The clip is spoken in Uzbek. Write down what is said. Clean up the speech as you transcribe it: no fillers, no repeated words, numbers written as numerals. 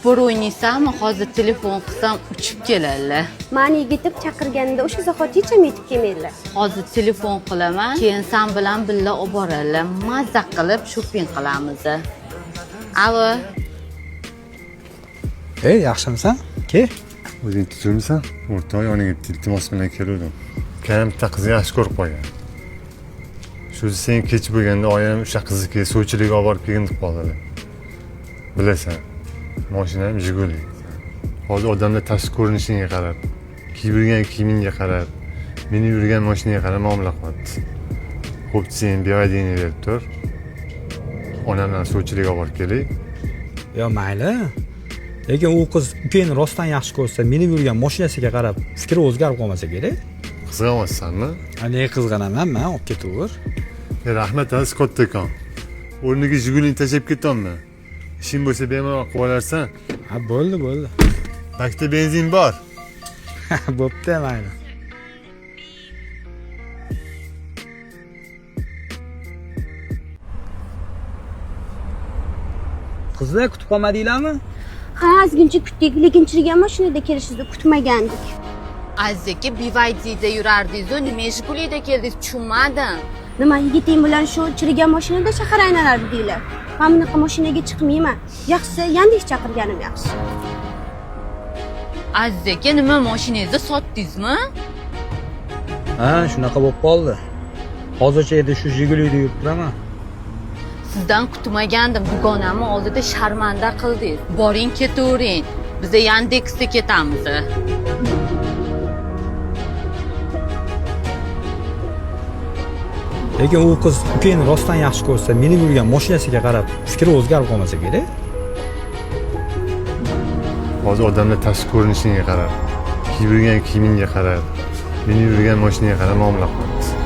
spor o'ynaysanmi? Hozir telefon qilsam uchib keladilar. Mani yigitib chaqirganda o'sha zahoticha yetib kelmaydilar. Hozir telefon qilaman, keyin sen bilan birga olib boradilar. Mazza qilib shopping qilamiz. Avo. Ey, yaxshimisan? Ke? O'zing tuzilmisan? O'rtoq yoniga iltimos bilan keldim. Kam bitta qizni yaxshi ko'rib qo'ygan. Shu sen kech bo'lganda oyim o'sha qiziga suvchilikka olib borib kelgan deb qoldilar. Bilasan, mashinam Jiguli. Hozir odamlar tashqi ko'rinishingga qarab, kiyib yurgan kiyimingga qarab, meni yurgan mashinaga qarab muomala qilyapti. Xo'p, sen bevadini berib tur. Onamdan suvchilikka olib borib kelay. Yo, mayli. Lekin u qiz ukangni rostdan yaxshi ko'rsa, meni yurgan mashinasiga qarab, fikri o'zgarib qolmasa kerak. Qizg'anmassanmi? Ne qizg'anaman, men olib ketaver. Rahmat, siz kattakon. O'rniga Jigulini tashlab ketyapman. Ishing bo'lsa bemalol qilib olarsan. Ha, bo'ldi. Bakda benzin bor. Bo'pti, mayli. Qizlar kutib qolmadinglarmi? Ha, ozgincha kutdik, lekin chirigan mashinada kelishimizni kutmagandik. Azizga BYDda yurardingiz-ku, nima Jigulida keldingiz, tushunmadim. Nima yigiting bilan shu chirigan mashinada shahar aylanardi deylar. Men bunaqa mashinaga chiqmayman. Yaxshisi, Yandex chaqirganim yaxshi. Azizga nima mashinangizni sotdingizmi? Ha, shunaqa bo'lib qoldi. Hozircha edi shu Jigulida yurib turaman. Sizdan kutmagandim, dugonamni oldida sharmanda qildingiz. Boring, ketavering. Biz Yandexda ketamiz. Lekin u qiz ukangni rostdan yaxshi ko'rsa, meni yurgan mashinasiga qarab, fikri o'zgarib qolmasa kerak. Hozir odamlar tashqi ko'rinishingga qarab, kiyib yurgan kiyimingga qarab, meni yurgan mashinaga qarab muomala qilyapti.